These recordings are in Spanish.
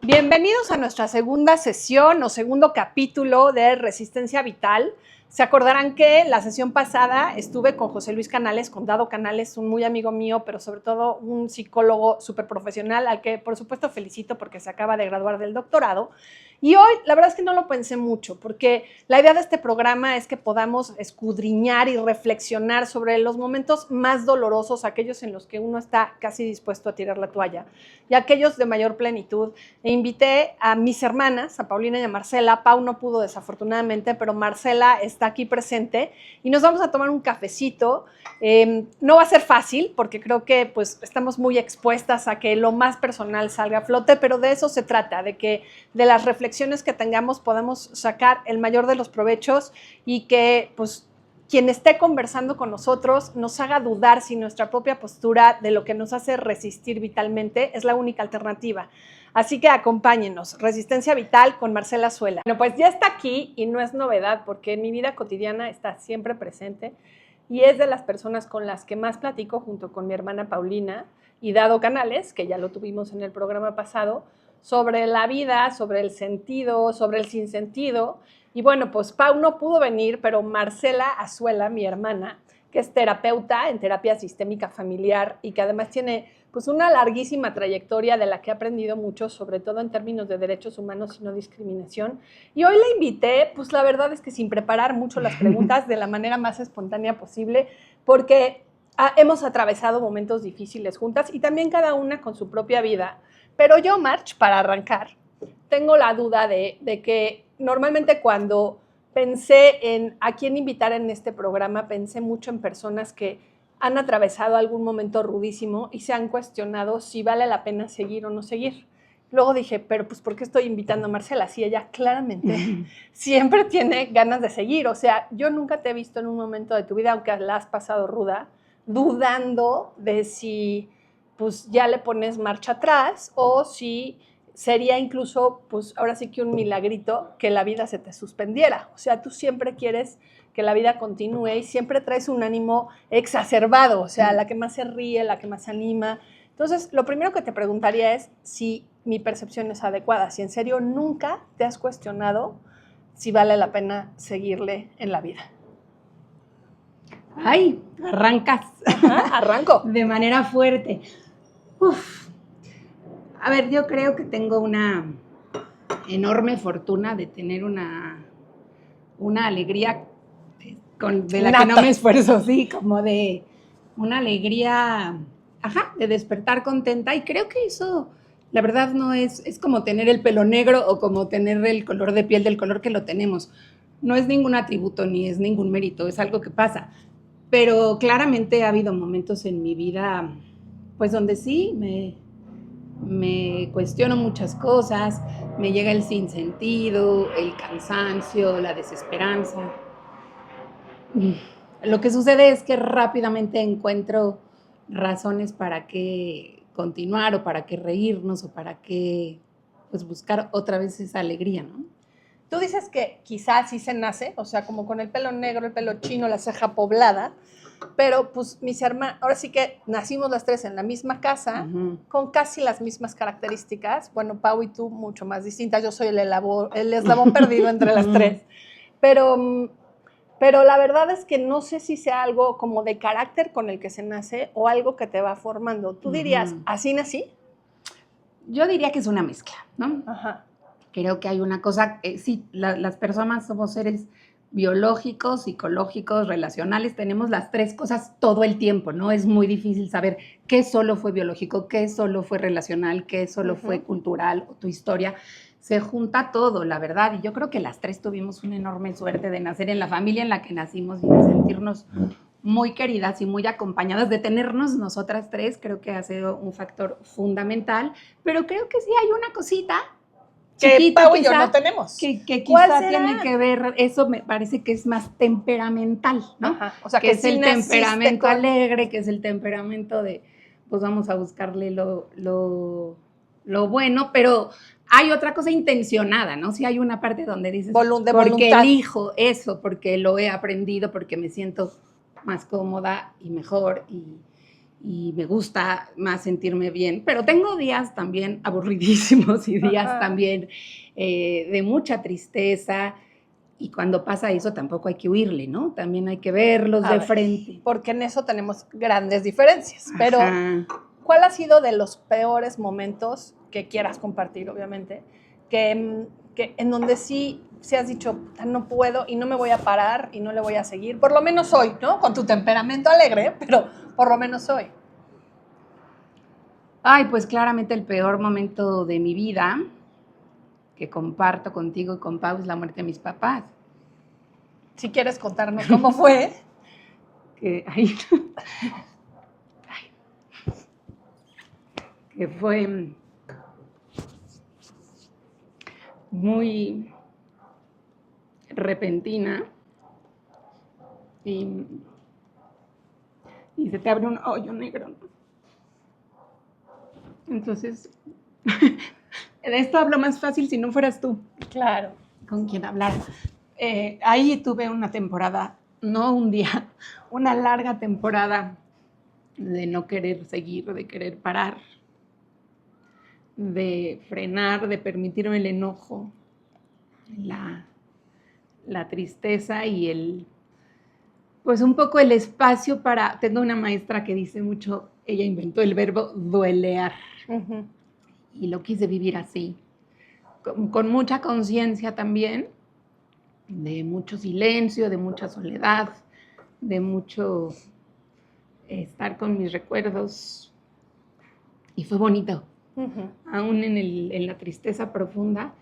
Bienvenidos a nuestra segunda sesión o segundo capítulo de Resistencia Vital. Se acordarán que la sesión pasada estuve con José Luis Canales, con Dado Canales, un muy amigo mío, pero sobre todo un psicólogo súper profesional, al que por supuesto felicito porque se acaba de graduar del doctorado. Y hoy, la verdad es que no lo pensé mucho, porque la idea de este programa es que podamos escudriñar y reflexionar sobre los momentos más dolorosos, aquellos en los que uno está casi dispuesto a tirar la toalla, y aquellos de mayor plenitud. E invité a mis hermanas, a Paulina y a Marcela. Pau no pudo desafortunadamente, pero Marcela está aquí presente y nos vamos a tomar un cafecito. No va a ser fácil porque creo que pues, estamos muy expuestas a que lo más personal salga a flote, pero de eso se trata, de que de las reflexiones que tengamos podamos sacar el mayor de los provechos y que pues, quien esté conversando con nosotros nos haga dudar si nuestra propia postura de lo que nos hace resistir vitalmente es la única alternativa. Así que acompáñenos. Resistencia Vital con Marcela Suela. Bueno, pues ya está aquí y no es novedad porque en mi vida cotidiana está siempre presente y es de las personas con las que más platico junto con mi hermana Paulina y Dado Canales, que ya lo tuvimos en el programa pasado, sobre la vida, sobre el sentido, sobre el sinsentido. Y bueno, pues Pau no pudo venir, pero Marcela Azuela, mi hermana, que es terapeuta en terapia sistémica familiar y que además tiene pues una larguísima trayectoria de la que he aprendido mucho, sobre todo en términos de derechos humanos y no discriminación. Y hoy la invité, pues la verdad es que sin preparar mucho las preguntas, de la manera más espontánea posible, porque hemos atravesado momentos difíciles juntas y también cada una con su propia vida. Pero yo, March, para arrancar, tengo la duda de que normalmente cuando pensé en a quién invitar en este programa, pensé mucho en personas que han atravesado algún momento rudísimo y se han cuestionado si vale la pena seguir o no seguir. Luego dije, pero pues ¿por qué estoy invitando a Marcela? Si ella claramente siempre tiene ganas de seguir. O sea, yo nunca te he visto en un momento de tu vida, aunque la has pasado ruda, dudando de si pues ya le pones marcha atrás o si sería incluso, pues ahora sí que un milagrito que la vida se te suspendiera. O sea, tú siempre quieres que la vida continúe y siempre traes un ánimo exacerbado, o sea, la que más se ríe, la que más se anima. Entonces, lo primero que te preguntaría es si mi percepción es adecuada, si en serio nunca te has cuestionado si vale la pena seguirle en la vida. ¡Ay! Arrancas. Ajá, arranco. De manera fuerte. Uf. A ver, yo creo que tengo una enorme fortuna de tener una alegría de la que no me esfuerzo, sí, como de una alegría, de despertar contenta. Y creo que eso, la verdad, no es como tener el pelo negro o como tener el color de piel del color que lo tenemos. No es ningún atributo ni es ningún mérito, es algo que pasa. Pero claramente ha habido momentos en mi vida, pues donde sí me cuestiono muchas cosas, me llega el sinsentido, el cansancio, la desesperanza. Lo que sucede es que rápidamente encuentro razones para qué continuar o para qué reírnos o para qué pues buscar otra vez esa alegría, ¿no? Tú dices que quizás sí se nace, o sea, como con el pelo negro, el pelo chino, la ceja poblada, pero pues mis hermanas, ahora sí que nacimos las tres en la misma casa, con casi las mismas características. Bueno, Pau y tú mucho más distintas, yo soy el eslabón perdido entre las tres, pero la verdad es que no sé si sea algo como de carácter con el que se nace o algo que te va formando. ¿Tú dirías, así nací? Yo diría que es una mezcla, ¿no? Ajá. Creo que hay una cosa, sí, las personas somos seres biológicos, psicológicos, relacionales, tenemos las tres cosas todo el tiempo, ¿no? Es muy difícil saber qué solo fue biológico, qué solo fue relacional, qué solo fue cultural o tu historia. Se junta todo, la verdad, y yo creo que las tres tuvimos una enorme suerte de nacer en la familia en la que nacimos y de sentirnos muy queridas y muy acompañadas, de tenernos nosotras tres, creo que ha sido un factor fundamental, pero creo que sí hay una cosita que Pau y yo no tenemos. Que quizá tiene que ver, eso me parece que es más temperamental, ¿no? Ajá, o sea, que es el temperamento alegre, que es el temperamento de, pues vamos a buscarle lo bueno, pero hay otra cosa intencionada, ¿no? Si hay una parte donde dices, porque elijo eso, porque lo he aprendido, porque me siento más cómoda y mejor y me gusta más sentirme bien, pero tengo días también aburridísimos y días también de mucha tristeza. Y cuando pasa eso tampoco hay que huirle, ¿no? También hay que verlos de frente. Porque en eso tenemos grandes diferencias. Pero, ¿cuál ha sido de los peores momentos que quieras compartir, obviamente, que en donde sí has dicho, no puedo y no me voy a parar y no le voy a seguir? Por lo menos hoy, ¿no? Con tu temperamento alegre, pero por lo menos hoy. Ay, pues claramente el peor momento de mi vida que comparto contigo y con Pau es la muerte de mis papás. Si quieres contarnos cómo fue. Que fue muy repentina y se te abre un hoyo negro, ¿no? Entonces, de esto hablo más fácil si no fueras tú. Claro. Con quien hablar. Ahí tuve una temporada, no un día, una larga temporada de no querer seguir, de querer parar, de frenar, de permitirme el enojo, la tristeza y pues un poco el espacio para... Tengo una maestra que dice mucho, ella inventó el verbo duelear. Uh-huh. Y lo quise vivir así, con mucha conciencia también, de mucho silencio, de mucha soledad, de mucho estar con mis recuerdos. Y fue bonito. Uh-huh. Aún en la tristeza profunda,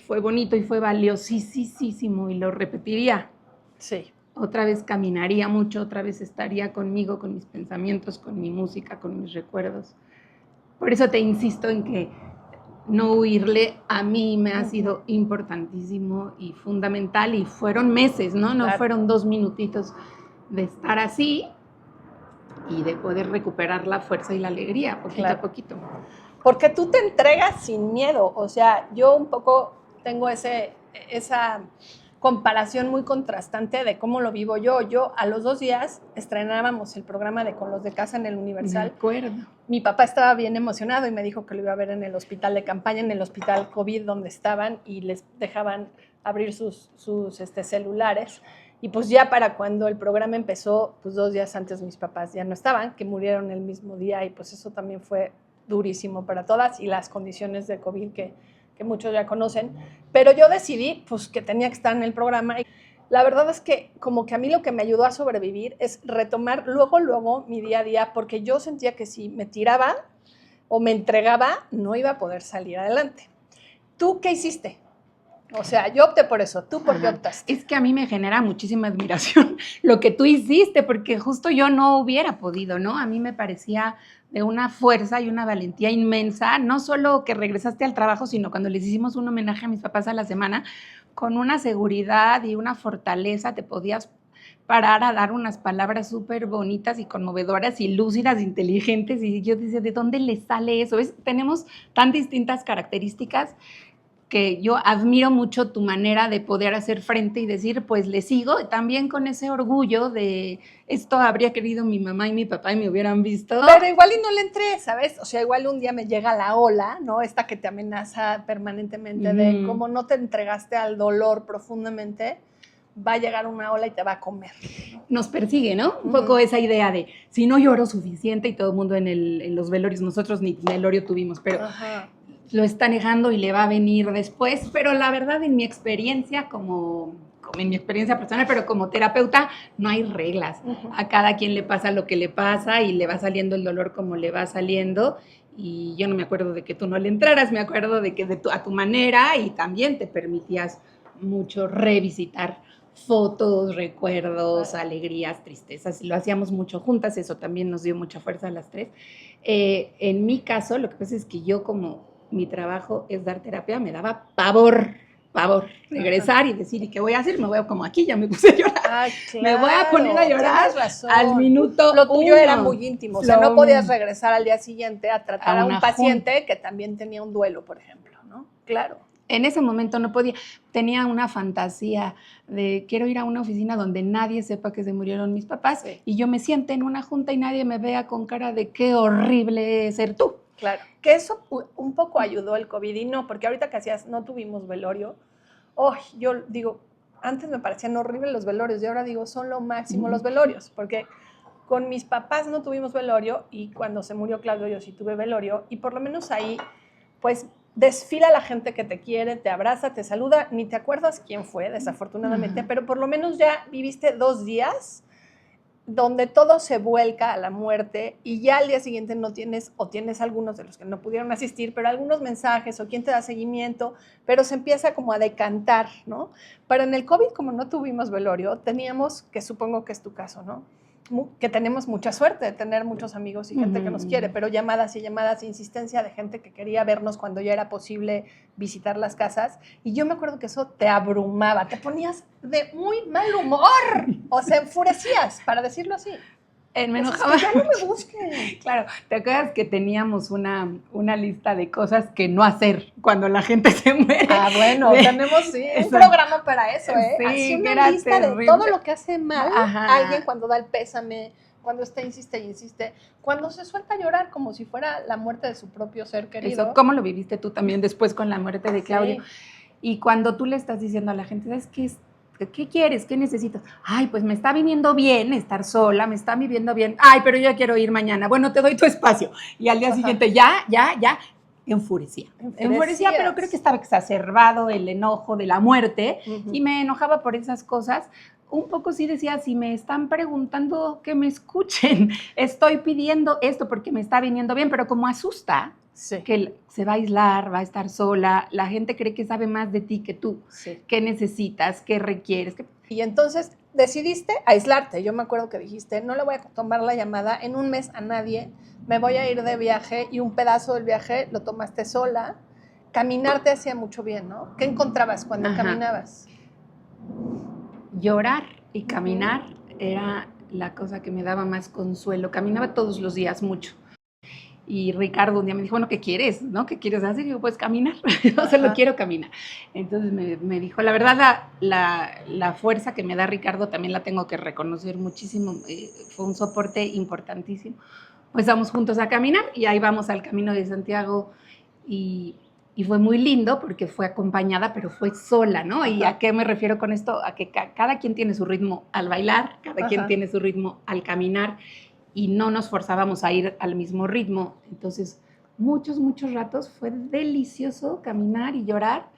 fue bonito y fue valiosísimo y lo repetiría. Sí. Otra vez caminaría mucho, otra vez estaría conmigo, con mis pensamientos, con mi música, con mis recuerdos. Por eso te insisto en que no huirle a mí me ha sido importantísimo y fundamental, y fueron meses, ¿no? No fueron 2 minutitos de estar así y de poder recuperar la fuerza y la alegría poquito a poquito. Porque tú te entregas sin miedo, o sea, yo un poco tengo esa comparación muy contrastante de cómo lo vivo yo. Yo a los 2 días estrenábamos el programa de Con los de Casa en el Universal. De acuerdo. Mi papá estaba bien emocionado y me dijo que lo iba a ver en el hospital de campaña, en el hospital COVID donde estaban, y les dejaban abrir sus celulares. Y pues ya para cuando el programa empezó, pues 2 días antes mis papás ya no estaban, que murieron el mismo día, y pues eso también fue durísimo para todas, y las condiciones de COVID que muchos ya conocen, pero yo decidí pues que tenía que estar en el programa. Y la verdad es que como que a mí lo que me ayudó a sobrevivir es retomar luego mi día a día, porque yo sentía que si me tiraba o me entregaba, no iba a poder salir adelante. ¿Tú qué hiciste? O sea, yo opté por eso. ¿Tú por qué optaste? Es que a mí me genera muchísima admiración lo que tú hiciste, porque justo yo no hubiera podido, ¿no? A mí me parecía de una fuerza y una valentía inmensa, no solo que regresaste al trabajo, sino cuando les hicimos un homenaje a mis papás a la semana, con una seguridad y una fortaleza te podías parar a dar unas palabras súper bonitas y conmovedoras y lúcidas, inteligentes, y yo decía, ¿de dónde les sale eso? Tenemos tan distintas características que yo admiro mucho tu manera de poder hacer frente y decir, pues le sigo, también con ese orgullo de esto habría querido mi mamá y mi papá y me hubieran visto. Pero igual y no le entré, ¿sabes? O sea, igual un día me llega la ola, ¿no? Esta que te amenaza permanentemente de cómo no te entregaste al dolor profundamente, va a llegar una ola y te va a comer. Nos persigue, ¿no? Un poco esa idea de, si no lloro suficiente, y todo el mundo en los velorios, nosotros ni velorio tuvimos, pero... Ajá. Lo está negando y le va a venir después, pero la verdad en mi experiencia como en mi experiencia personal, pero como terapeuta no hay reglas. Uh-huh. A cada quien le pasa lo que le pasa y le va saliendo el dolor como le va saliendo, y yo no me acuerdo de que tú no le entraras, me acuerdo de que a tu manera, y también te permitías mucho revisitar fotos, recuerdos, alegrías, tristezas, y lo hacíamos mucho juntas, eso también nos dio mucha fuerza a las 3. En mi caso, lo que pasa es que yo como mi trabajo es dar terapia, me daba pavor regresar y decir, ¿y qué voy a hacer? Me voy a, como aquí ya me puse a llorar. Ah, claro, me voy a poner a llorar al minuto. Lo tuyo era muy íntimo, o sea, no podías regresar al día siguiente a tratar a un paciente que también tenía un duelo, por ejemplo, ¿no? Claro. En ese momento no podía. Tenía una fantasía de quiero ir a una oficina donde nadie sepa que se murieron mis papás y yo me siente en una junta y nadie me vea con cara de qué horrible ser tú. Claro, que eso un poco ayudó el COVID y no, porque ahorita que hacías, no tuvimos velorio. Yo digo, antes me parecían horribles los velorios y ahora digo, son lo máximo los velorios, porque con mis papás no tuvimos velorio y cuando se murió Claudio yo sí tuve velorio y por lo menos ahí, pues desfila la gente que te quiere, te abraza, te saluda, ni te acuerdas quién fue, desafortunadamente, pero por lo menos ya viviste 2 días donde todo se vuelca a la muerte y ya al día siguiente no tienes, o tienes algunos de los que no pudieron asistir, pero algunos mensajes o quién te da seguimiento, pero se empieza como a decantar, ¿no? Pero en el COVID, como no tuvimos velorio, teníamos, que supongo que es tu caso, ¿no? Que tenemos mucha suerte de tener muchos amigos y gente que nos quiere, pero llamadas y llamadas, insistencia de gente que quería vernos cuando ya era posible visitar las casas. Y yo me acuerdo que eso te abrumaba, te ponías de muy mal humor, o sea, enfurecías, para decirlo así. Me enojaba. Es que ya no me busquen. Claro, ¿te acuerdas que teníamos una lista de cosas que no hacer cuando la gente se muere? Bueno, tenemos un programa para eso, ¿eh? Sí, así una lista terrible. de todo lo que hace mal alguien cuando da el pésame, cuando está insiste y insiste, cuando se suelta a llorar como si fuera la muerte de su propio ser querido. Eso, ¿cómo lo viviste tú también después con la muerte de Claudio? Sí. Y cuando tú le estás diciendo a la gente, ¿sabes qué es? ¿Qué quieres? ¿Qué necesitas? Ay, pues me está viniendo bien estar sola, me está viviendo bien. Ay, pero yo quiero ir mañana. Bueno, te doy tu espacio. Y al día siguiente, ya, enfurecía, pero creo que estaba exacerbado el enojo de la muerte y me enojaba por esas cosas. Un poco sí decía, si me están preguntando que me escuchen, estoy pidiendo esto porque me está viniendo bien, pero como asusta, que se va a aislar, va a estar sola, la gente cree que sabe más de ti que tú, qué necesitas, qué requieres. Y entonces decidiste aislarte. Yo me acuerdo que dijiste, no le voy a tomar la llamada en un mes a nadie, me voy a ir de viaje y un pedazo del viaje lo tomaste sola. Caminar te hacía mucho bien, ¿no? ¿Qué encontrabas cuando caminabas? Llorar y caminar era la cosa que me daba más consuelo. Caminaba todos los días mucho. Y Ricardo un día me dijo, bueno, ¿qué quieres? ¿No? ¿Qué quieres hacer? Y yo, pues caminar, yo solo quiero caminar. Entonces me dijo, la verdad, la fuerza que me da Ricardo también la tengo que reconocer muchísimo, fue un soporte importantísimo. Pues vamos juntos a caminar y ahí vamos al Camino de Santiago y fue muy lindo porque fue acompañada, pero fue sola, ¿no? Ajá. ¿Y a qué me refiero con esto? A que cada quien tiene su ritmo al bailar, cada quien tiene su ritmo al caminar, y no nos forzábamos a ir al mismo ritmo. Entonces, muchos ratos fue delicioso caminar y llorar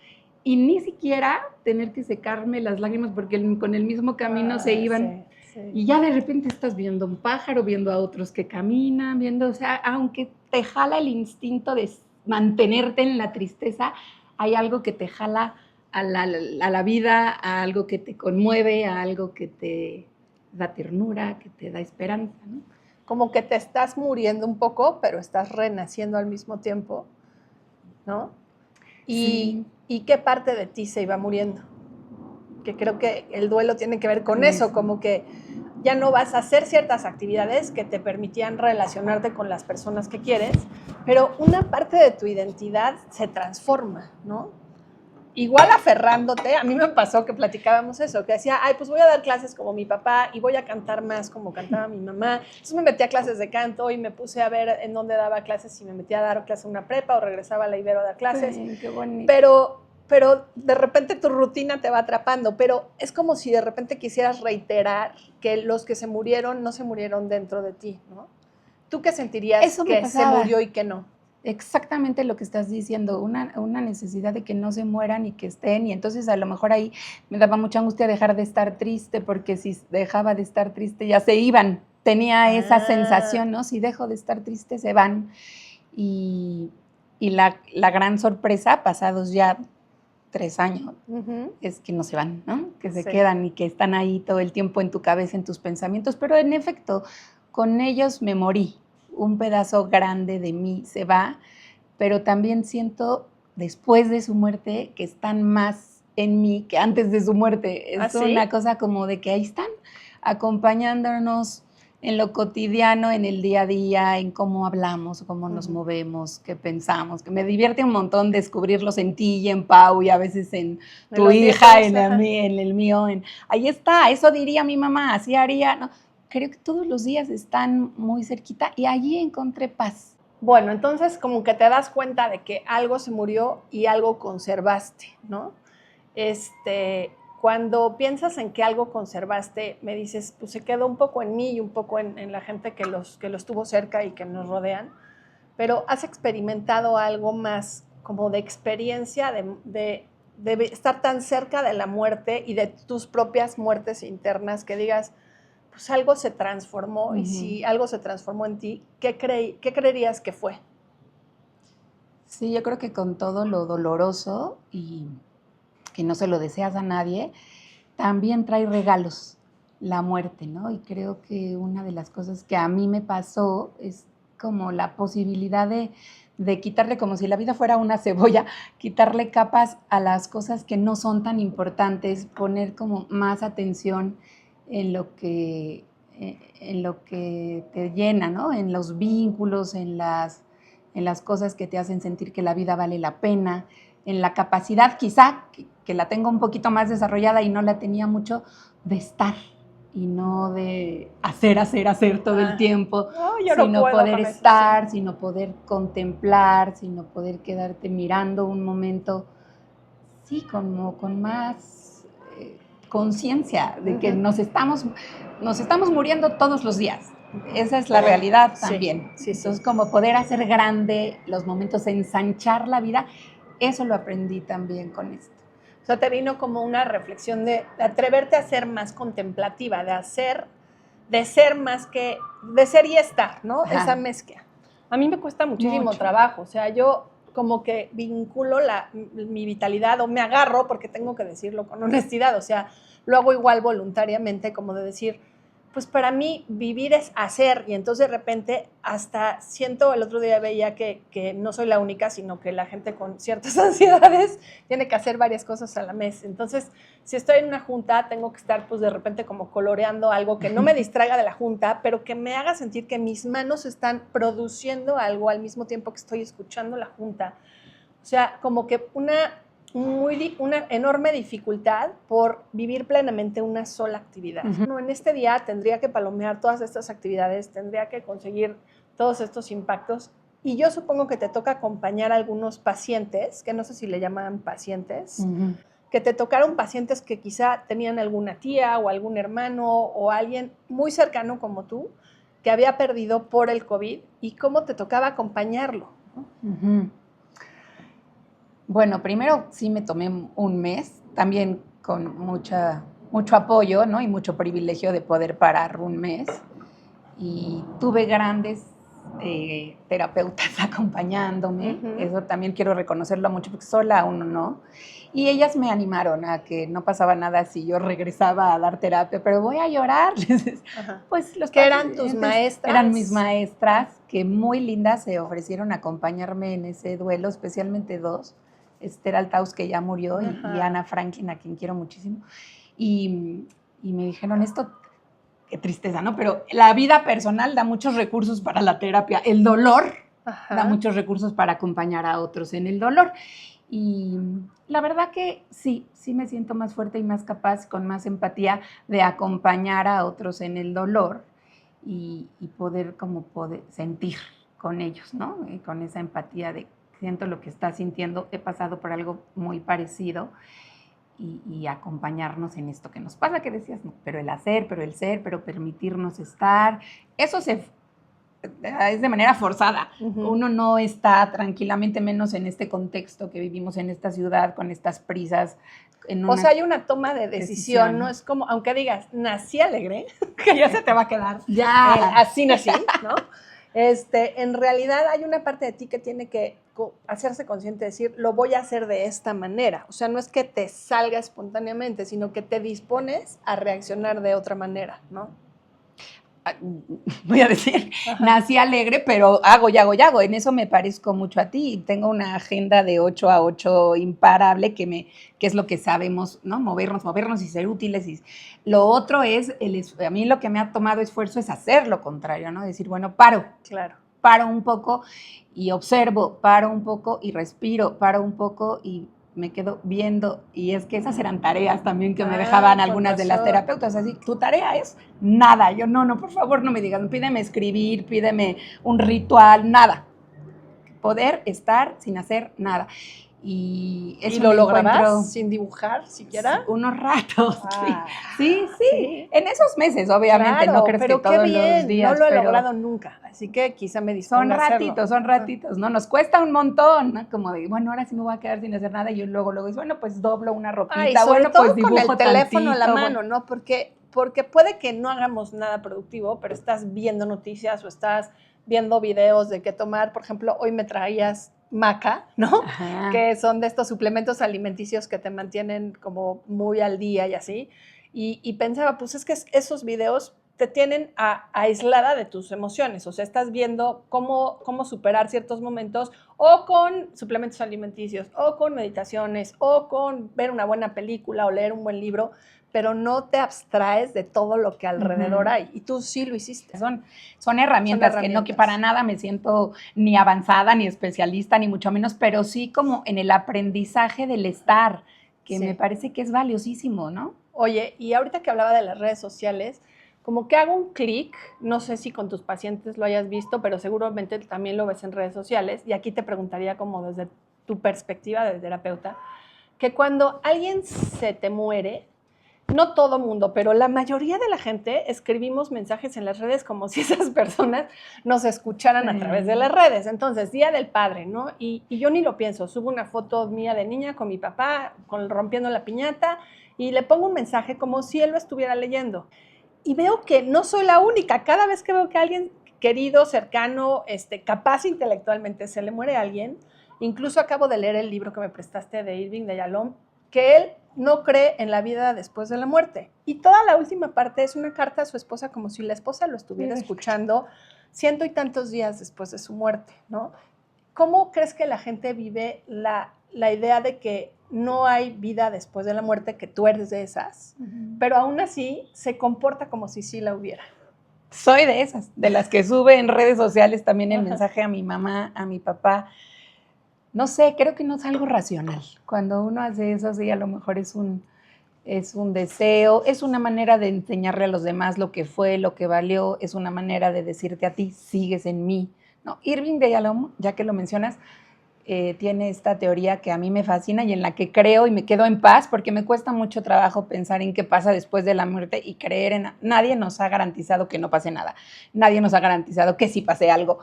y ni siquiera tener que secarme las lágrimas porque con el mismo camino se iban. Sí. Y ya de repente estás viendo un pájaro, viendo a otros que caminan, viendo, o sea, aunque te jala el instinto de mantenerte en la tristeza, hay algo que te jala a la vida, a algo que te conmueve, a algo que te da ternura, que te da esperanza, ¿no? Como que te estás muriendo un poco, pero estás renaciendo al mismo tiempo, ¿no? ¿Y qué parte de ti se iba muriendo? Que creo que el duelo tiene que ver con eso, como que ya no vas a hacer ciertas actividades que te permitían relacionarte con las personas que quieres, pero una parte de tu identidad se transforma, ¿no? Igual aferrándote, a mí me pasó que platicábamos eso, que decía, ay, pues voy a dar clases como mi papá y voy a cantar más como cantaba mi mamá. Entonces me metí a clases de canto y me puse a ver en dónde daba clases, si me metía a dar clases en una prepa o regresaba a la Ibero a dar clases. Sí, qué bonito. Pero de repente tu rutina te va atrapando, pero es como si de repente quisieras reiterar que los que se murieron no se murieron dentro de ti, ¿no? ¿Tú qué sentirías que se murió y que no? Exactamente lo que estás diciendo, una necesidad de que no se mueran y que estén, y entonces a lo mejor ahí me daba mucha angustia dejar de estar triste, porque si dejaba de estar triste ya se iban, tenía esa sensación, ¿no? Si dejo de estar triste se van, y la gran sorpresa, pasados ya 3 años, es que no se van, ¿no? Que se quedan y que están ahí todo el tiempo en tu cabeza, en tus pensamientos, pero en efecto, con ellos me morí. Un pedazo grande de mí se va, pero también siento después de su muerte que están más en mí que antes de su muerte. Es una cosa como de que ahí están, acompañándonos, en lo cotidiano, en el día a día, en cómo hablamos, cómo nos movemos, qué pensamos, que me divierte un montón descubrirlos en ti y en Pau y a veces en tu hija, en el mío. Ahí está, eso diría mi mamá, así haría, ¿no? Creo que todos los días están muy cerquita y allí encontré paz. Bueno, entonces como que te das cuenta de que algo se murió y algo conservaste, ¿no? Cuando piensas en que algo conservaste, me dices, pues se quedó un poco en mí y un poco en la gente que los tuvo cerca y que nos rodean, pero ¿has experimentado algo más como de experiencia de estar tan cerca de la muerte y de tus propias muertes internas que digas, pues algo se transformó y si algo se transformó en ti, ¿qué creerías que fue? Sí, yo creo que con todo lo doloroso y que no se lo deseas a nadie, también trae regalos la muerte, ¿no? Y creo que una de las cosas que a mí me pasó es como la posibilidad de quitarle, como si la vida fuera una cebolla, quitarle capas a las cosas que no son tan importantes, poner como más atención en lo que te llena, ¿no? En los vínculos, en las cosas que te hacen sentir que la vida vale la pena, en la capacidad quizá, que la tengo un poquito más desarrollada y no la tenía mucho, de estar y no de hacer todo el tiempo, sino poder estar, eso, sí, sino poder contemplar, sino poder quedarte mirando un momento, sí, como con más conciencia de que nos estamos muriendo todos los días. Esa es la realidad también. Sí. Entonces, como poder hacer grande los momentos, ensanchar la vida, eso lo aprendí también con esto. O sea, te vino como una reflexión de atreverte a ser más contemplativa, de ser más que, de ser y estar, ¿no? Ajá. Esa mezcla. A mí me cuesta muchísimo trabajo, o sea, yo como que vinculo mi vitalidad o me agarro, porque tengo que decirlo con honestidad, o sea, lo hago igual voluntariamente, como de decir, pues para mí vivir es hacer, y entonces de repente hasta siento, el otro día veía que no soy la única, sino que la gente con ciertas ansiedades tiene que hacer varias cosas a la vez. Entonces, si estoy en una junta, tengo que estar pues de repente como coloreando algo que no me distraiga de la junta, pero que me haga sentir que mis manos están produciendo algo al mismo tiempo que estoy escuchando la junta. O sea, como que una enorme dificultad por vivir plenamente una sola actividad. No, en este día tendría que palomear todas estas actividades, tendría que conseguir todos estos impactos, y yo supongo que te toca acompañar a algunos pacientes, que no sé si le llaman pacientes, que te tocaron pacientes que quizá tenían alguna tía o algún hermano o alguien muy cercano como tú, que había perdido por el COVID, y cómo te tocaba acompañarlo, ¿no? Bueno, primero sí me tomé un mes, también con mucho apoyo, ¿no? Y mucho privilegio de poder parar un mes. Y tuve grandes terapeutas acompañándome. Eso también quiero reconocerlo mucho, porque sola uno no. Y ellas me animaron a que no pasaba nada si yo regresaba a dar terapia, pero voy a llorar. Pues los que eran tus maestras. Eran mis maestras, que muy lindas se ofrecieron a acompañarme en ese duelo, especialmente dos. Esther Altaus, que ya murió, y Ana Franklin, a quien quiero muchísimo. Y me dijeron, esto, qué tristeza, ¿no? Pero la vida personal da muchos recursos para la terapia. El dolor da muchos recursos para acompañar a otros en el dolor. Y la verdad que sí me siento más fuerte y más capaz, con más empatía, de acompañar a otros en el dolor y poder sentir con ellos, ¿no? Y con esa empatía de siento lo que estás sintiendo, he pasado por algo muy parecido, y acompañarnos en esto que nos pasa, que decías, no, pero el hacer, pero el ser, pero permitirnos estar, eso es de manera forzada. Uno no está tranquilamente, menos en este contexto que vivimos en esta ciudad, con estas prisas. O sea, hay una toma de decisión, ¿no? Es como, aunque digas, nací alegre, que ya se te va a quedar. Ya. Así nací, ¿no? En realidad hay una parte de ti que tiene que hacerse consciente, decir, lo voy a hacer de esta manera. O sea, no es que te salga espontáneamente, sino que te dispones a reaccionar de otra manera, ¿no? voy a decir, nací alegre, pero hago y hago y hago. En eso me parezco mucho a ti. Tengo una agenda de 8 a 8 imparable que es lo que sabemos, ¿no? Movernos y ser útiles. Y lo otro es, a mí lo que me ha tomado esfuerzo es hacer lo contrario, ¿no? Decir, bueno, paro un poco y observo, paro un poco y respiro, paro un poco y me quedo viendo, y es que esas eran tareas también que me dejaban algunas de las terapeutas, así, tu tarea es nada, yo no, por favor no me digas, pídeme escribir, pídeme un ritual, nada, poder estar sin hacer nada. Y eso lo lograbas sin dibujar siquiera. Unos ratos, sí. En esos meses, obviamente, claro, no crees pero que todos bien, los días. No lo he logrado nunca, así que quizá me disponga a hacerlo. Son ratitos, ¿no? Nos cuesta un montón, ¿no? Como de, bueno, ahora sí me voy a quedar sin hacer nada, y yo luego digo, bueno, pues doblo una ropita, y sobre bueno, todo pues dibujo con el teléfono en la mano, bueno. ¿no? Porque puede que no hagamos nada productivo, pero estás viendo noticias o estás viendo videos de qué tomar. Por ejemplo, hoy me traías maca, ¿no? Ajá. Que son de estos suplementos alimenticios que te mantienen como muy al día y así. Y pensaba, pues es que esos videos te tienen aislada de tus emociones. O sea, estás viendo cómo superar ciertos momentos, o con suplementos alimenticios, o con meditaciones, o con ver una buena película o leer un buen libro, pero no te abstraes de todo lo que alrededor hay. Y tú sí lo hiciste. Son herramientas que para nada me siento ni avanzada, ni especialista, ni mucho menos, pero sí como en el aprendizaje del estar, que me parece que es valiosísimo, ¿no? Oye, y ahorita que hablaba de las redes sociales, como que hago un clic, no sé si con tus pacientes lo hayas visto, pero seguramente también lo ves en redes sociales, y aquí te preguntaría como desde tu perspectiva de terapeuta, que cuando alguien se te muere, no todo mundo, pero la mayoría de la gente escribimos mensajes en las redes como si esas personas nos escucharan a través de las redes. Entonces, Día del Padre, ¿no? Y yo ni lo pienso, subo una foto mía de niña con mi papá, rompiendo la piñata, y le pongo un mensaje como si él lo estuviera leyendo. Y veo que no soy la única. Cada vez que veo que alguien querido, cercano, capaz intelectualmente se le muere a alguien, incluso acabo de leer el libro que me prestaste de Irving de Yalom, que él no cree en la vida después de la muerte. Y toda la última parte es una carta a su esposa, como si la esposa lo estuviera escuchando 100 y tantos días después de su muerte, ¿no? ¿Cómo crees que la gente vive la idea de que no hay vida después de la muerte, que tú eres de esas, pero aún así se comporta como si sí la hubiera? Soy de esas, de las que sube en redes sociales también el mensaje a mi mamá, a mi papá. No sé, creo que no es algo racional. Cuando uno hace eso, sí, a lo mejor es un deseo, es una manera de enseñarle a los demás lo que fue, lo que valió, es una manera de decirte a ti, sigues en mí. No, Irving de Yalom, ya que lo mencionas, tiene esta teoría que a mí me fascina y en la que creo y me quedo en paz, porque me cuesta mucho trabajo pensar en qué pasa después de la muerte y creer en... Nadie nos ha garantizado que no pase nada. Nadie nos ha garantizado que sí pase algo.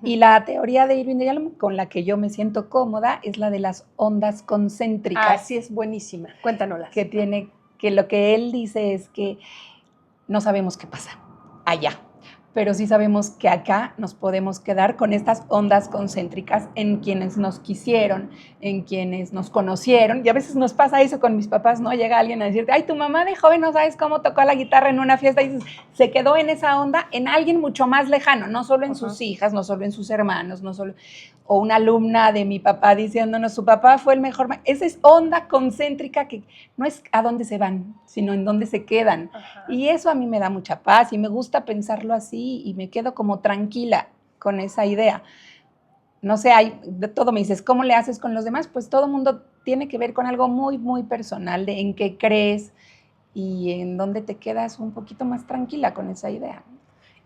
Y la teoría de Irving de Yalom, con la que yo me siento cómoda, es la de las ondas concéntricas. Sí, es buenísima. Cuéntanoslas. Que lo que él dice es que no sabemos qué pasa allá, pero sí sabemos que acá nos podemos quedar con estas ondas concéntricas en quienes nos quisieron, en quienes nos conocieron. Y a veces nos pasa eso con mis papás, ¿no? Llega alguien a decirte, ay, tu mamá de joven no sabes cómo tocó la guitarra en una fiesta, y dices, se quedó en esa onda en alguien mucho más lejano, no solo en sus hijas, no solo en sus hermanos, no solo... O una alumna de mi papá diciéndonos, su papá fue el mejor... Esa es onda concéntrica que no es a dónde se van, sino en dónde se quedan. Ajá. Y eso a mí me da mucha paz y me gusta pensarlo así y me quedo como tranquila con esa idea. No sé, de todo me dices, ¿cómo le haces con los demás? Pues todo mundo tiene que ver con algo muy, muy personal, de en qué crees y en dónde te quedas un poquito más tranquila con esa idea.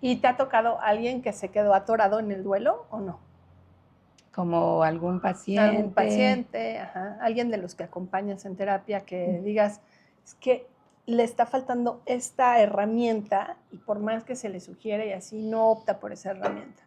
¿Y te ha tocado alguien que se quedó atorado en el duelo o no? Como algún paciente. Algún paciente, ajá. Alguien de los que acompañas en terapia que digas, es que le está faltando esta herramienta y por más que se le sugiere y así, no opta por esa herramienta.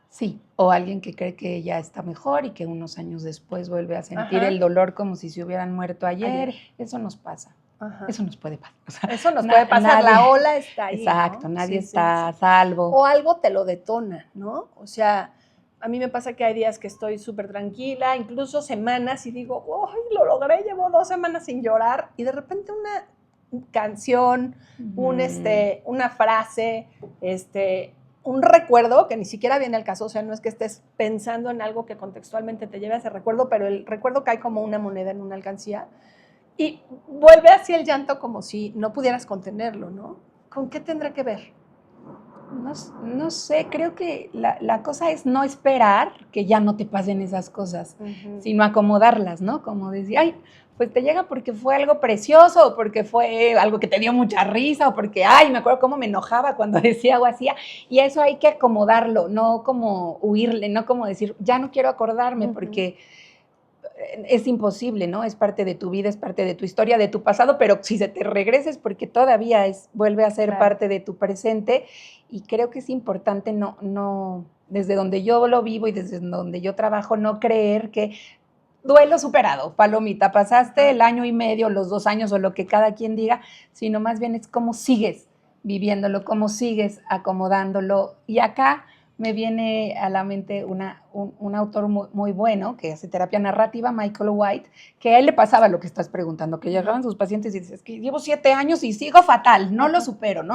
Sí, o alguien que cree que ya está mejor y que unos años después vuelve a sentir el dolor como si se hubieran muerto ayer. Eso nos pasa. Ajá. Eso nos puede pasar. O sea, eso nos puede pasar, la ola está ahí. Exacto, ¿no? Nadie está a salvo. O algo te lo detona, ¿no? O sea, a mí me pasa que hay días que estoy súper tranquila, incluso semanas, y digo, ¡ay, lo logré! Llevo 2 semanas sin llorar, y de repente una canción, una frase, un recuerdo, que ni siquiera viene al caso, o sea, no es que estés pensando en algo que contextualmente te lleve a ese recuerdo, pero el recuerdo cae como una moneda en una alcancía y vuelve hacia el llanto como si no pudieras contenerlo, ¿no? ¿Con qué tendrá que ver? No sé, creo que la cosa es no esperar que ya no te pasen esas cosas, sino acomodarlas, ¿no? Como decir, ay, pues te llega porque fue algo precioso, o porque fue algo que te dio mucha risa, o porque, ay, me acuerdo cómo me enojaba cuando decía o hacía, y eso hay que acomodarlo, no como huirle, no como decir, ya no quiero acordarme, porque es imposible, ¿no? Es parte de tu vida, es parte de tu historia, de tu pasado, pero si se te regresa es porque todavía vuelve a ser parte de tu presente, y creo que es importante no, desde donde yo lo vivo y desde donde yo trabajo, no creer que duelo superado, palomita, pasaste el año y medio, los 2 años o lo que cada quien diga, sino más bien es cómo sigues viviéndolo, cómo sigues acomodándolo. Y acá me viene a la mente un autor muy bueno que hace terapia narrativa, Michael White, que a él le pasaba lo que estás preguntando, que llegaban sus pacientes y dices, que llevo 7 años y sigo fatal, no lo supero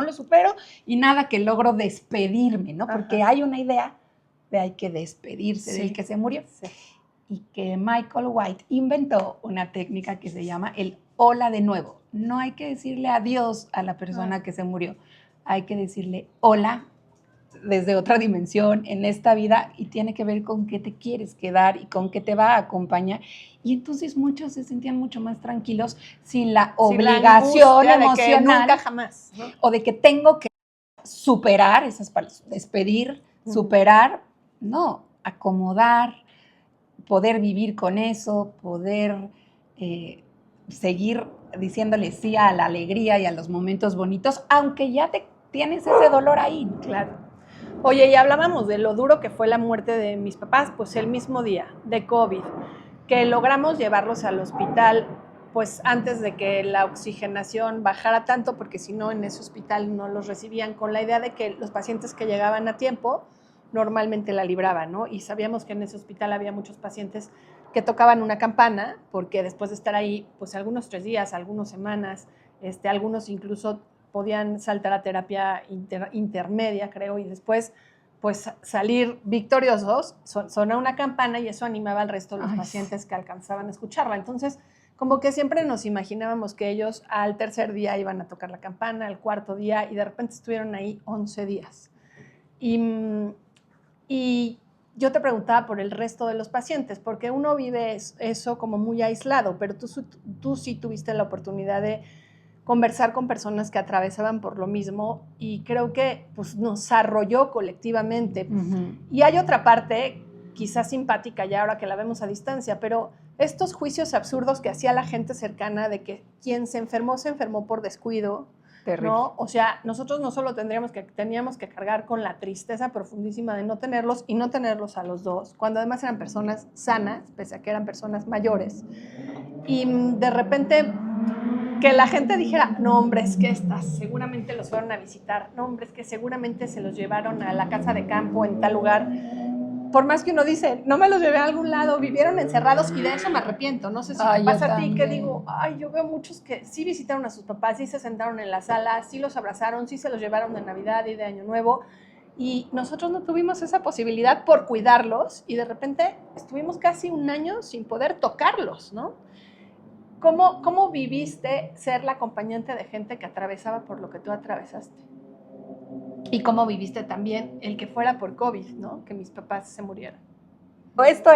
y nada que logro despedirme, ¿no? Porque hay una idea de hay que despedirse del que se murió. Sí. Y que Michael White inventó una técnica que se llama el hola de nuevo. No hay que decirle adiós a la persona que se murió, hay que decirle hola desde otra dimensión en esta vida, y tiene que ver con qué te quieres quedar y con qué te va a acompañar. Y entonces muchos se sentían mucho más tranquilos sin la obligación emocional de que nunca jamás, ¿no? O de que tengo que superar esas palabras, despedir, superar, no, acomodar, poder vivir con eso, poder seguir diciéndole sí a la alegría y a los momentos bonitos, aunque ya tienes ese dolor ahí. Claro. Oye, y hablábamos de lo duro que fue la muerte de mis papás, pues el mismo día de COVID, que logramos llevarlos al hospital, pues antes de que la oxigenación bajara tanto, porque si no en ese hospital no los recibían, con la idea de que los pacientes que llegaban a tiempo normalmente la libraban, ¿no? Y sabíamos que en ese hospital había muchos pacientes que tocaban una campana, porque después de estar ahí, pues algunos 3 días, algunas semanas, algunos incluso podían saltar a terapia intermedia, creo, y después pues salir victoriosos, sonó una campana y eso animaba al resto de los pacientes que alcanzaban a escucharla. Entonces, como que siempre nos imaginábamos que ellos al 3er día iban a tocar la campana, al 4º día, y de repente estuvieron ahí 11 días. Y yo te preguntaba por el resto de los pacientes, porque uno vive eso como muy aislado, pero tú sí tuviste la oportunidad de conversar con personas que atravesaban por lo mismo, y creo que pues, nos arrolló colectivamente. Y hay otra parte, quizás simpática ya ahora que la vemos a distancia, pero estos juicios absurdos que hacía la gente cercana de que quien se enfermó por descuido. Terrible. ¿No? O sea, nosotros no solo teníamos que cargar con la tristeza profundísima de no tenerlos y no tenerlos a los dos, cuando además eran personas sanas, pese a que eran personas mayores. Y de repente que la gente dijera, no, hombre, es que seguramente los fueron a visitar, no, hombre, es que seguramente se los llevaron a la casa de campo en tal lugar. Por más que uno dice, no me los llevé a algún lado, vivieron encerrados, y de eso me arrepiento. No sé si te pasa a ti, que digo, yo veo muchos que sí visitaron a sus papás, sí se sentaron en la sala, sí los abrazaron, sí se los llevaron de Navidad y de Año Nuevo, y nosotros no tuvimos esa posibilidad por cuidarlos, y de repente estuvimos casi 1 año sin poder tocarlos, ¿no? ¿Cómo viviste ser la acompañante de gente que atravesaba por lo que tú atravesaste? Y cómo viviste también el que fuera por COVID, ¿no? Que mis papás se murieran. Esto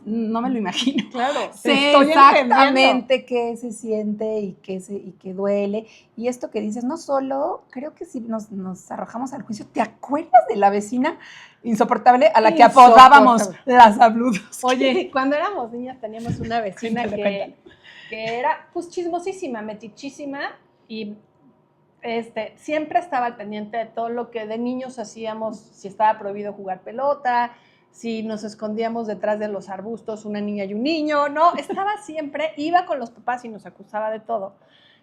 no me lo imagino. Claro, sé exactamente qué se siente y qué duele. Y esto que dices, no solo, creo que si nos arrojamos al juicio, ¿te acuerdas de la vecina insoportable a la que apodábamos las abludos? Oye, cuando éramos niñas teníamos una vecina que era pues chismosísima, metichísima, y siempre estaba al pendiente de todo lo que de niños hacíamos, si estaba prohibido jugar pelota, si nos escondíamos detrás de los arbustos una niña y un niño, no, estaba siempre, iba con los papás y nos acusaba de todo.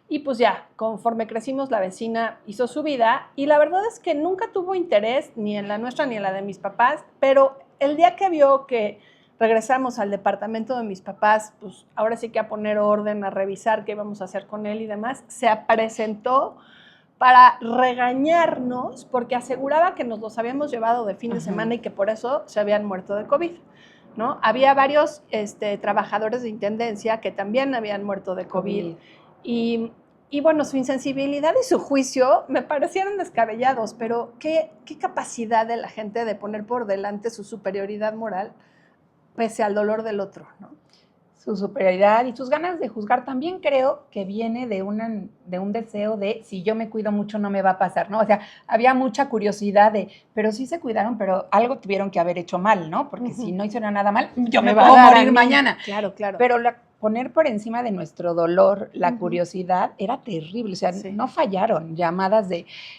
Y pues ya, conforme crecimos, la vecina hizo su vida, y la verdad es que nunca tuvo interés, ni en la nuestra ni en la de mis papás, pero el día que vio que regresamos al departamento de mis papás, pues ahora sí que a poner orden, a revisar qué íbamos a hacer con él y demás, se presentó para regañarnos porque aseguraba que nos los habíamos llevado de fin de semana y que por eso se habían muerto de COVID, ¿no? Había varios trabajadores de intendencia que también habían muerto de COVID. Y bueno, su insensibilidad y su juicio me parecieron descabellados, pero qué capacidad de la gente de poner por delante su superioridad moral pese al dolor del otro, ¿no? Su superioridad y sus ganas de juzgar también creo que viene de un deseo de si yo me cuido mucho no me va a pasar, ¿no? O sea, había mucha curiosidad pero sí se cuidaron, pero algo tuvieron que haber hecho mal, ¿no? Porque si no hicieron nada mal, yo me puedo morir mañana. Claro, claro. Pero poner por encima de nuestro dolor la curiosidad era terrible, o sea, no fallaron llamadas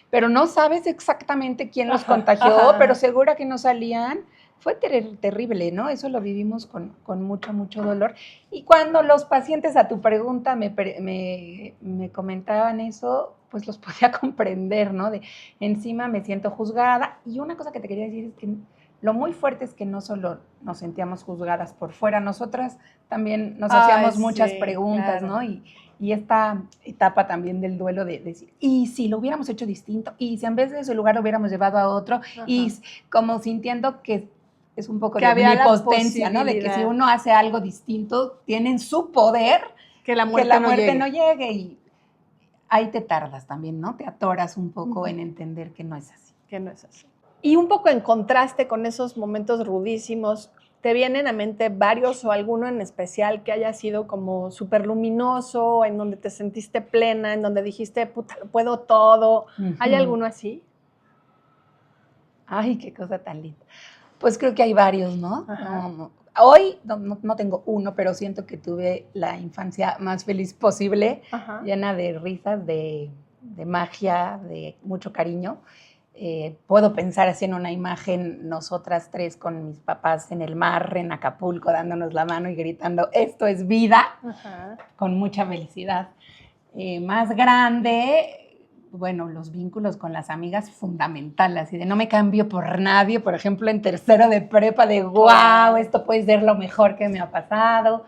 pero no sabes exactamente quién los contagió, pero segura que no salían. Fue terrible, ¿no? Eso lo vivimos con mucho, mucho dolor. Y cuando los pacientes, a tu pregunta, me comentaban eso, pues los podía comprender, ¿no? Encima me siento juzgada. Y una cosa que te quería decir es que lo muy fuerte es que no solo nos sentíamos juzgadas por fuera, nosotras también nos hacíamos muchas preguntas, claro, ¿no? Y esta etapa también del duelo de decir, ¿y si lo hubiéramos hecho distinto? ¿Y si en vez de ese lugar lo hubiéramos llevado a otro? Ajá. Y como sintiendo que es un poco de omnipotencia, ¿no? De que si uno hace algo distinto, tienen su poder, que la muerte no llegue. Y ahí te tardas también, ¿no? Te atoras un poco en entender que no es así. Que no es así. Y un poco en contraste con esos momentos rudísimos, ¿te vienen a mente varios o alguno en especial que haya sido como súper luminoso, en donde te sentiste plena, en donde dijiste, puta, lo puedo todo? ¿Hay alguno así? Ay, qué cosa tan linda. Pues creo que hay varios, ¿no? Hoy no tengo uno, pero siento que tuve la infancia más feliz posible, llena de risas, de magia, de mucho cariño. Puedo pensar así en una imagen, nosotras tres con mis papás en el mar, en Acapulco, dándonos la mano y gritando, esto es vida, con mucha felicidad. Más grande, bueno, los vínculos con las amigas fundamental, así de no me cambio por nadie, por ejemplo, en tercero de prepa, de wow, esto puede ser lo mejor que me ha pasado.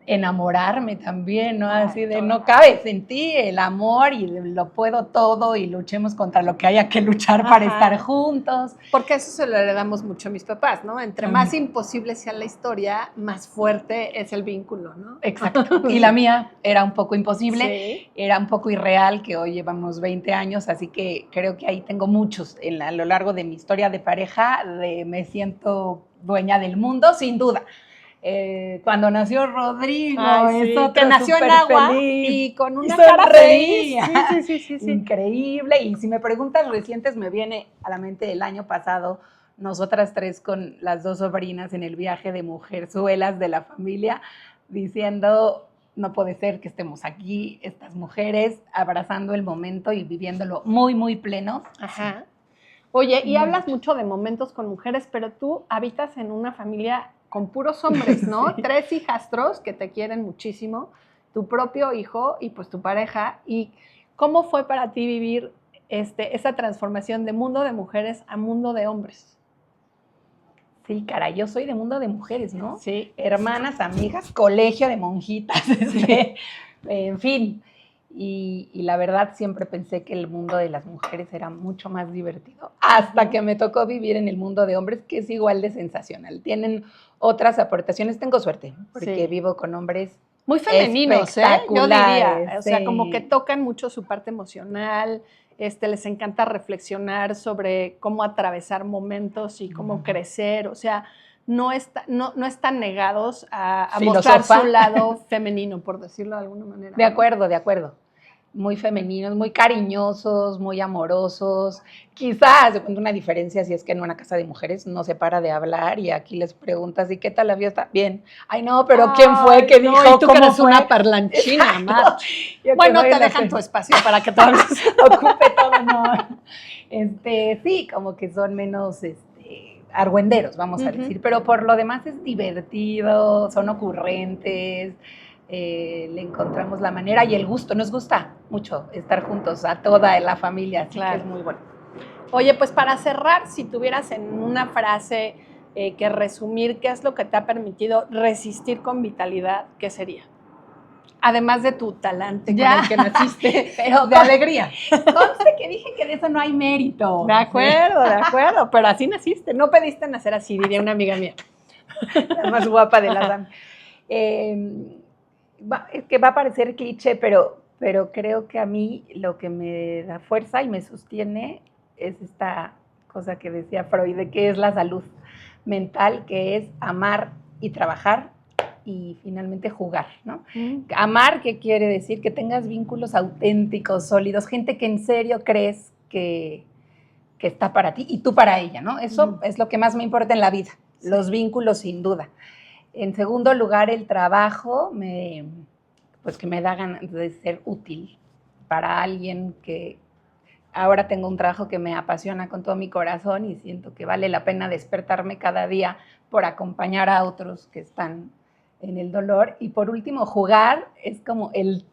Enamorarme también, ¿no? Así de no cabe en ti el amor y lo puedo todo y luchemos contra lo que haya que luchar para estar juntos. Porque eso se lo heredamos mucho a mis papás, ¿no? Entre más imposible sea la historia, más fuerte es el vínculo, ¿no? Exacto. Y la mía era un poco imposible, era un poco irreal, que hoy llevamos 20 años, así que creo que ahí tengo muchos a lo largo de mi historia de pareja, me siento dueña del mundo, sin duda. Cuando nació Rodrigo, que nació en agua feliz, y con una cara feliz. Sí. Increíble. Y si me preguntas recientes, me viene a la mente el año pasado, nosotras tres con las dos sobrinas en el viaje de mujerzuelas de la familia, diciendo, no puede ser que estemos aquí, estas mujeres, abrazando el momento y viviéndolo muy, muy pleno. Ajá. Oye, y hablas mucho de momentos con mujeres, pero tú habitas en una familia con puros hombres, ¿no? 3 hijastros que te quieren muchísimo, tu propio hijo y pues tu pareja. ¿Y cómo fue para ti vivir esa transformación de mundo de mujeres a mundo de hombres? Sí, caray, yo soy de mundo de mujeres, ¿no? Sí. Hermanas, amigas, colegio de monjitas, en fin. Y la verdad siempre pensé que el mundo de las mujeres era mucho más divertido, hasta que me tocó vivir en el mundo de hombres, que es igual de sensacional. Tienen otras aportaciones, tengo suerte, porque vivo con hombres muy femeninos, yo diría. O sea, como que tocan mucho su parte emocional, les encanta reflexionar sobre cómo atravesar momentos y cómo crecer, o sea, no están negados a mostrar su lado femenino, por decirlo de alguna manera. De acuerdo. Muy femeninos, muy cariñosos, muy amorosos. Quizás, una diferencia, si es que en una casa de mujeres no se para de hablar y aquí les preguntas, ¿y qué tal la fiesta? Bien. Ay, no, pero ¿quién fue que dijo? Y tú que eres una parlanchina, Mar. Bueno, te dejan tu espacio para que te hables. Ocupe todo, no. Sí, como que son menos argüenderos, vamos a decir, pero por lo demás es divertido, son ocurrentes, le encontramos la manera y el gusto. Nos gusta mucho estar juntos a toda la familia, así que es muy bueno. Oye, pues para cerrar, si tuvieras en una frase que resumir qué es lo que te ha permitido resistir con vitalidad, ¿qué sería? Además de tu talante con el que naciste, pero de alegría. Conste que dije que de eso no hay mérito. De acuerdo, pero así naciste. No pediste nacer así, diría una amiga mía. La más guapa de la DAM. Es que va a parecer cliché, pero creo que a mí lo que me da fuerza y me sostiene es esta cosa que decía Freud, de que es la salud mental, que es amar y trabajar y finalmente jugar, ¿no? Amar, ¿qué quiere decir? Que tengas vínculos auténticos, sólidos, gente que en serio crees que está para ti y tú para ella, ¿no? Eso es lo que más me importa en la vida, los vínculos sin duda. En segundo lugar, el trabajo, pues que me da ganas de ser útil para alguien que ahora tengo un trabajo que me apasiona con todo mi corazón y siento que vale la pena despertarme cada día por acompañar a otros que están en el dolor. Y por último, jugar es como el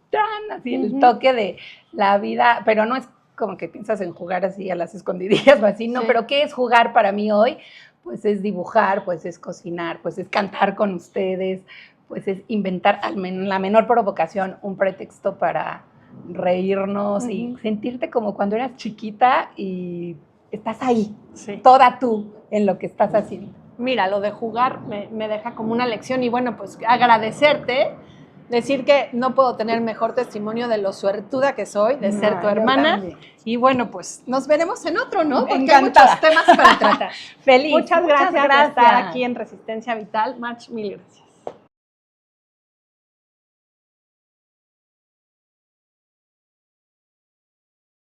toque de la vida, pero no es como que piensas en jugar así a las escondidillas o así, no, pero ¿qué es jugar para mí hoy? Pues es dibujar, pues es cocinar, pues es cantar con ustedes, pues es inventar la menor provocación un pretexto para reírnos y sentirte como cuando eras chiquita y estás ahí, toda tú en lo que estás haciendo. Mira, lo de jugar me deja como una lección y bueno, pues agradecerte, decir que no puedo tener mejor testimonio de lo suertuda que soy, de ser tu hermana. Y bueno, pues nos veremos en otro, ¿no? Porque encantada. hay muchos temas para tratar. Feliz. Muchas gracias por estar aquí en Resistencia Vital. March, mil gracias.